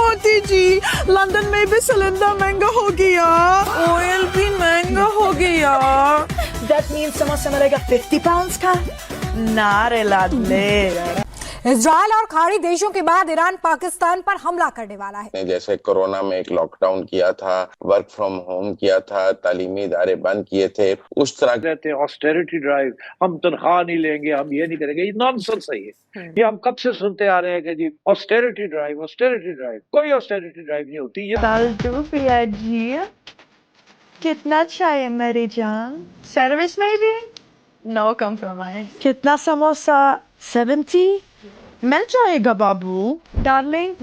Modi ji, London में भी cylinder महंगा हो गया, ऑयल भी महंगा हो गया। That means समोसा मिलेगा 50 pounds का। नारे लाडले। इजराइल और खाड़ी देशों के बाद ईरान पाकिस्तान पर हमला करने वाला है। जैसे कोरोना में एक लॉकडाउन किया था, वर्क फ्रॉम होम किया था, तालीमी इदारे बंद किए थे, उस तरह कहते हैं ऑस्टेरिटी ड्राइव, हम तनख्वाह नहीं लेंगे, हम ये नहीं करेंगे, ये नॉनसेंस है ये हम कब से सुनते आ रहे हैं कि जी ऑस्टेरिटी ड्राइव, ऑस्टेरिटी ड्राइव। कोई ऑस्टेरिटी ड्राइव नहीं होती ये। फालतू पिया जी, कितना चाहिए मेरी जान? सर्विस में भी नो कॉम्प्रोमाइज। कितना समोसा? 70 मिल जाएगा बाबू डार्लिंग।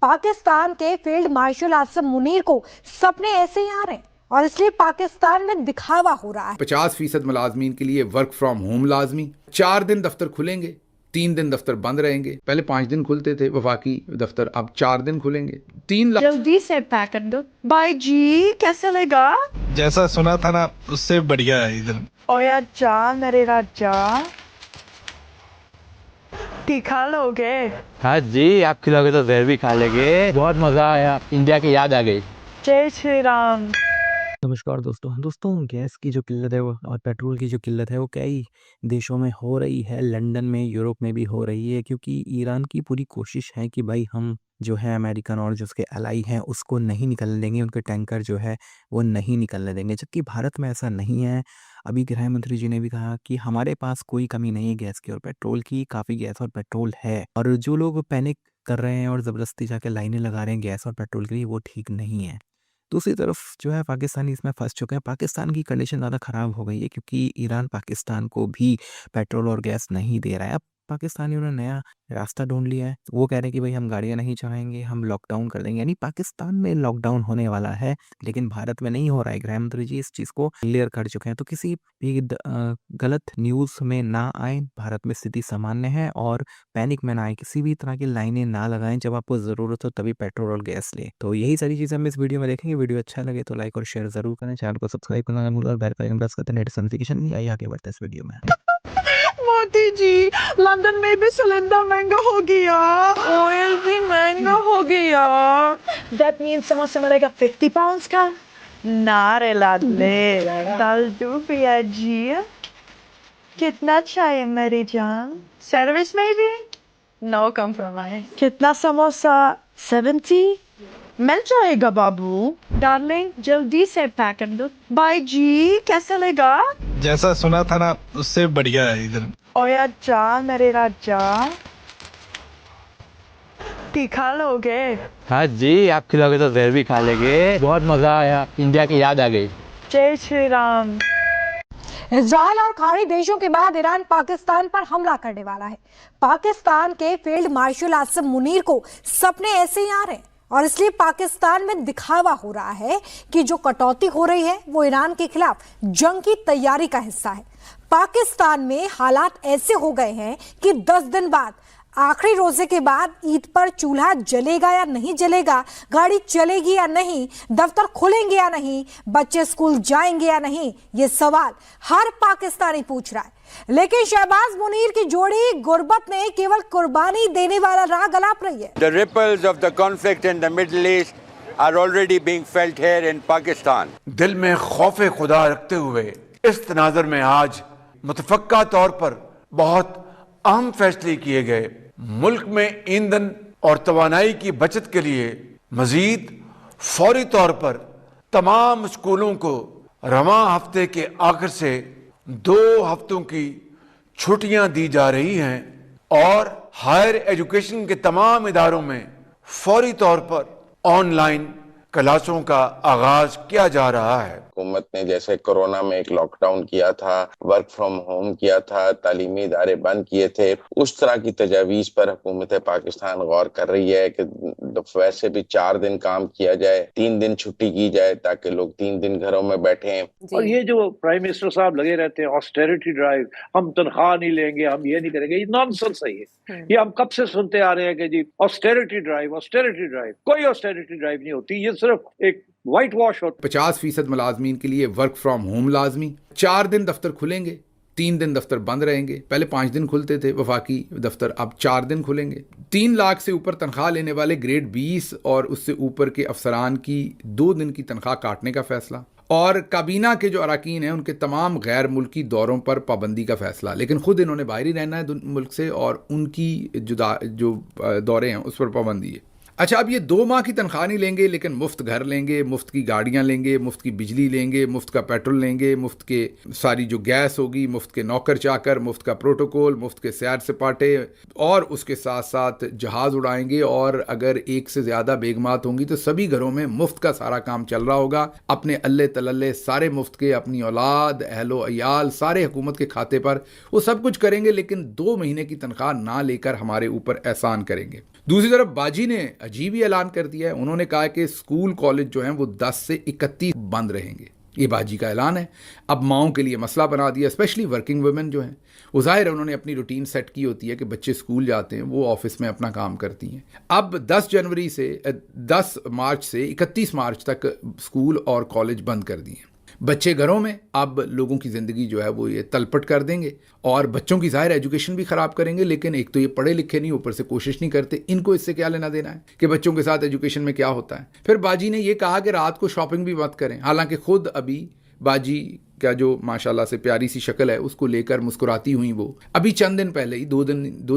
पाकिस्तान के फील्ड मार्शल आसिम मुनीर को सपने ऐसे ही आ रहे हैं और इसलिए पाकिस्तान में दिखावा हो रहा है। 50% मुलाजमीन के लिए वर्क फ्रॉम होम लाजमी। 4 दिन दफ्तर खुलेंगे, 3 दिन दफ्तर बंद रहेंगे। पहले 5 दिन खुलते थे वफाकी दफ्तर, अब 4 दिन खुलेंगे। 3 लाख जल्दी से पैक कर दो। बाई जी, कैसे लगा? जैसा सुना था ना उससे बढ़िया है इधर। ओया जा मेरे राजा, तीखा लोगे? हाँ जी, आप खिलाओगे तो जहर भी खा लेंगे। बहुत मजा आया, इंडिया की याद आ गई। जय श्री राम। नमस्कार दोस्तों, गैस की जो किल्लत है वो और पेट्रोल की जो किल्लत है वो कई देशों में हो रही है। लंदन में, यूरोप में भी हो रही है, क्योंकि ईरान की पूरी कोशिश है कि भाई हम जो है अमेरिकन और जो उसके एलाई हैं उसको नहीं निकलने देंगे, उनके टैंकर जो है वो नहीं निकलने देंगे। जबकि भारत में ऐसा नहीं है। अभी गृह मंत्री जी ने भी कहा कि हमारे पास कोई कमी नहीं है गैस की और पेट्रोल की, काफ़ी गैस और पेट्रोल है। और जो लोग पैनिक कर रहे हैं और ज़बरदस्ती जाके लाइनें लगा रहे हैं गैस और पेट्रोल के लिए, वो ठीक नहीं है। दूसरी तरफ जो है पाकिस्तानी इसमें फंस चुके हैं। पाकिस्तान की कंडीशन ज़्यादा ख़राब हो गई है क्योंकि ईरान पाकिस्तान को भी पेट्रोल और गैस नहीं दे रहा है। अब पाकिस्तानियों ने नया रास्ता ढूंढ लिया है। वो कह रहे हैं कि भाई हम गाड़ियाँ नहीं चलाएंगे, हम लॉकडाउन कर देंगे। यानी पाकिस्तान में लॉकडाउन होने वाला है, लेकिन भारत में नहीं हो रहा है। गृह मंत्री जी इस चीज़ को क्लियर कर चुके हैं। तो किसी भी गलत न्यूज़ में ना आए। भारत में स्थिति सामान्य है और पैनिक में ना आए। किसी भी तरह की लाइनें ना लगाएं। जब आपको ज़रूरत हो तभी पेट्रोल और गैस लें। तो यही सारी चीज़ें हम इस वीडियो में देखेंगे। वीडियो अच्छा लगे तो लाइक और शेयर ज़रूर करें। चैनल को सब्सक्राइब करना ना भूलें और बेल का आइकन प्रेस करते हैं लेटेस्ट नोटिफिकेशन नहीं आई। आगे बढ़ते हैं इस वीडियो में। मोदी जी, लंदन में भी सिलेंडर महंगा हो गया, ऑयल भी महंगा हो गया। That means समोसा मिलेगा 50 pounds का। नारे लाडले। फालतू पिया जी, कितना चाहिए मेरी जान? सर्विस में भी नो कॉम्प्रोमाइज। कितना समोसा? 70 मिल जाएगा बाबू डार्लिंग। जल्दी से पैक कर दो। बाई जी, कैसे लगा? जैसा सुना था ना उससे बढ़िया है इधर। ओया जा मेरे राजा, तीखा लोगे? हाँ जी, आप खिलाओगे तो जहर भी खा लेंगे। बहुत मजा आया, इंडिया की याद आ गई। जय श्री राम। इजराइल और खाड़ी देशों के बाद ईरान पाकिस्तान पर हमला करने वाला है। पाकिस्तान के फील्ड मार्शल आसिम मुनीर को सपने ऐसे ही आ रहे हैं और इसलिए पाकिस्तान में दिखावा हो रहा है कि जो कटौती हो रही है वो ईरान के खिलाफ जंग की तैयारी का हिस्सा है। पाकिस्तान में हालात ऐसे हो गए हैं कि 10 दिन बाद, आखिरी रोजे के बाद ईद पर चूल्हा जलेगा या नहीं जलेगा, गाड़ी चलेगी या नहीं, दफ्तर खुलेंगे या नहीं, बच्चे स्कूल जाएंगे या नहीं, ये सवाल हर पाकिस्तानी पूछ रहा है। लेकिन शहबाज मुनीर की जोड़ी गुर्बत में केवल कुर्बानी देने वाला राग अलाप रही है। The ripples of the conflict in the Middle East are already being felt here in Pakistan. दिल में खौफ खुदा रखते हुए इस तनाज़ुर में आज मुतफ़क्का तौर पर बहुत अहम फैसले किए गए। मुल्क में ईंधन और तवानाई की बचत के लिए मजीद फौरी तौर पर तमाम स्कूलों को रवां हफ्ते के आखिर से 2 हफ्तों की छुट्टियां दी जा रही हैं और हायर एजुकेशन के तमाम इदारों में फौरी तौर पर ऑनलाइन क्लासों का आगाज किया जा रहा है। हुकूमत ने जैसे कोरोना में एक लॉकडाउन किया था, वर्क फ्रॉम होम किया था, तालीमी इदारे बंद किए थे, उस तरह की तजावीज़ पर हुकूमत पाकिस्तान गौर कर रही है कि वैसे भी 4 दिन काम किया जाए, 3 दिन छुट्टी की जाए ताकि लोग 3 दिन घरों में बैठे। और ये जो प्राइम मिनिस्टर साहब लगे रहते हैं ऑस्टेरिटी ड्राइव, हम तनख्वाह नहीं लेंगे, हम ये नहीं करेंगे, ये नॉनसेंस है ये हम कब से सुनते आ रहे हैं कि जी ऑस्टेरिटी ड्राइव, ऑस्टेरिटी ड्राइव। कोई ऑस्टेरिटी ड्राइव नहीं होती, ये सिर्फ एक वाइट वॉश होता। 50% मुलाजमीन के लिए वर्क फ्रॉम होम लाजमी। 4 दिन दफ्तर खुलेंगे, 3 दिन दफ्तर बंद रहेंगे। पहले 5 दिन खुलते थे वफाकी दफ्तर, अब 4 दिन खुलेंगे। 3 लाख से ऊपर तनख्वाह लेने वाले ग्रेड 20 और उससे ऊपर के अफसरान की 2 दिन की तनख्वाह काटने का फैसला, और काबीना के जो अरकान हैं उनके तमाम गैर मुल्की दौरों पर पाबंदी का फैसला। लेकिन खुद इन्होंने बाहर ही रहना है मुल्क से, और उनकी जो दौरे हैं उस पर पाबंदी है। अच्छा, अब ये 2 माह की तनख्वाह नहीं लेंगे, लेकिन मुफ्त घर लेंगे, मुफ्त की गाड़ियां लेंगे, मुफ्त की बिजली लेंगे, मुफ्त का पेट्रोल लेंगे, मुफ्त के सारी जो गैस होगी, मुफ्त के नौकर चाकर, मुफ्त का प्रोटोकॉल, मुफ्त के सैर सपाटे, और उसके साथ साथ जहाज़ उड़ाएंगे। और अगर एक से ज़्यादा बेगमात होंगी तो सभी घरों में मुफ्त का सारा काम चल रहा होगा। अपने अल्ले तलल्ले सारे मुफ्त के, अपनी औलाद अहलो अयाल सारे हुकूमत के खाते पर, वो सब कुछ करेंगे, लेकिन 2 महीने की तनख्वाह ना लेकर हमारे ऊपर एहसान करेंगे। दूसरी तरफ बाजी ने अजीब ही ऐलान कर दिया है। उन्होंने कहा कि स्कूल कॉलेज जो हैं वो 10 से 31 बंद रहेंगे। ये बाजी का ऐलान है। अब माओं के लिए मसला बना दिया, स्पेशली वर्किंग वुमेन जो हैं, वो जाहिर है उन्होंने अपनी रूटीन सेट की होती है कि बच्चे स्कूल जाते हैं, वो ऑफिस में अपना काम करती हैं। अब 10 मार्च से 31 मार्च तक स्कूल और कॉलेज बंद कर दिए हैं। बच्चे घरों में अब लोगों की ज़िंदगी जो है वो ये तलपट कर देंगे, और बच्चों की ज़ाहिर एजुकेशन भी ख़राब करेंगे। लेकिन एक तो ये पढ़े लिखे नहीं, ऊपर से कोशिश नहीं करते, इनको इससे क्या लेना देना है कि बच्चों के साथ एजुकेशन में क्या होता है। फिर बाजी ने ये कहा कि रात को शॉपिंग भी मत करें, हालांकि खुद अभी बाजी का जो माशाल्लाह से प्यारी सी शक्ल है उसको लेकर मुस्कुराती हुई वो अभी चंद दिन पहले ही, 2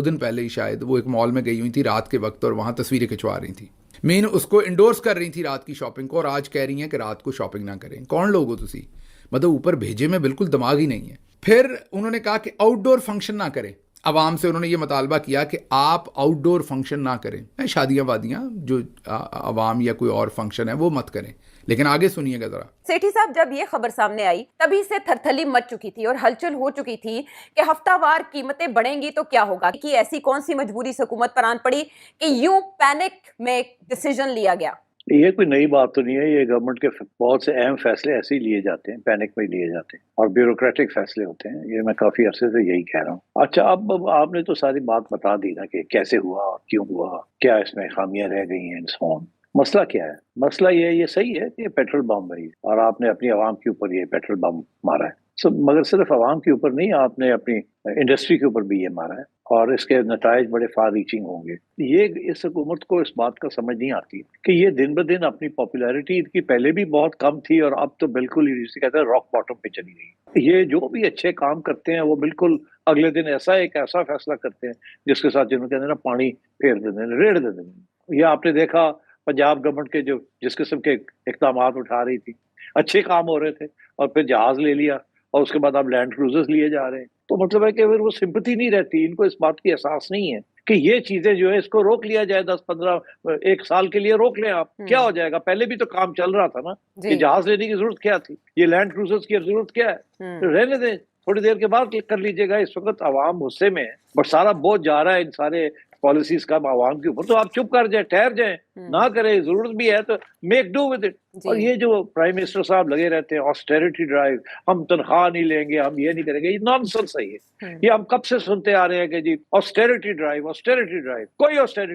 दिन पहले ही शायद, वो एक मॉल में गई हुई थी रात के वक्त और वहाँ तस्वीरें खिंचवा रही थी। मेन उसको इंडोर्स कर रही थी रात की शॉपिंग को, और आज कह रही हैं कि रात को शॉपिंग ना करें। कौन लोग हो तुसी? मतलब ऊपर भेजे में बिल्कुल दिमाग ही नहीं है। फिर उन्होंने कहा कि आउटडोर फंक्शन ना करें। अवाम से उन्होंने ये मुतालबा किया कि आप आउटडोर फंक्शन ना करें, शादियां वादियां जो अवाम या कोई और फंक्शन है वो मत करें। लेकिन आगे सुनिएगा जरा। सेठी साहब, जब ये खबर सामने आई तभी से थरथली मच चुकी थी और हलचल हो चुकी थी कि हफ्तावार कीमतें बढ़ेंगी तो क्या होगा, कि ऐसी कौन सी मजबूरी हुकूमत पर आन पड़ी कि यूं पैनिक में डिसीजन लिया गया। ये कोई नई बात तो नहीं है। ये गवर्नमेंट के बहुत से अहम फैसले ऐसे ही लिए जाते हैं, पैनिक में लिए जाते हैं, और ब्यूरोक्रेटिक फैसले होते हैं। ये मैं काफी अरसे से यही कह रहा हूँ। अच्छा, अब आपने तो सारी बात बता दी ना कि कैसे हुआ, क्यों हुआ, क्या इसमें खामियां रह गई हैं, सोन। मसला क्या है? मसला ये सही है कि पेट्रोल बम है और आपने अपनी आवाम के ऊपर ये पेट्रोल बम मारा है। मगर सिर्फ आवाम के ऊपर नहीं, आपने अपनी इंडस्ट्री के ऊपर भी ये मारा है, और इसके नताइज बड़े फार रीचिंग होंगे। ये इस हुकूमत को इस बात का समझ नहीं आती कि ये दिन ब दिन अपनी पॉपुलैरिटी इनकी पहले भी बहुत कम थी और अब तो बिल्कुल ही, जिसे कहते हैं, रॉक बॉटम पे चली गई। ये जो भी अच्छे काम करते हैं वो बिल्कुल अगले दिन एक ऐसा फैसला करते हैं जिसके साथ जिन्होंने कहते हैं ना, पानी फेर देते, रेड़ देते। ये आपने देखा पंजाब गवर्नमेंट के जो जिस किस्म के इकदाम उठा रही थी, अच्छे काम हो रहे थे, और फिर जहाज ले लिया और उसके बाद अब लैंड क्रूजर्स लिए जा रहे हैं। तो मतलब है कि फिर वो सिंपैथी नहीं रहती, इनको इस बात की एहसास नहीं है कि ये चीजें जो है इसको रोक लिया जाए, 10-15 1 साल के लिए रोक लें आप, क्या हो जाएगा? पहले भी तो काम चल रहा था ना। ये जहाज लेने की जरूरत क्या थी? ये लैंड क्रूजर्स की जरूरत क्या है? रहने दें, थोड़ी देर के बाद कर लीजिएगा। इस वक्त आवाम गुस्से में है, बट सारा बोझ जा रहा है इन सारे पॉलिसीज का आवाम के ऊपर। तो आप चुप कर जाए, ठहर जाए, ना करें, जरूरत भी है तो मेक डू विद इट। और ये जो प्राइम मिनिस्टर साहब लगे रहते हैं ऑस्टेरिटी ड्राइव, हम तनख्वाह नहीं लेंगे, हम ये नहीं करेंगे, ये नॉनसेंस है। ये हम कब से सुनते आ रहे हैं कि जी ऑस्टेरिटी ड्राइव, कोई ऑस्टेरिटी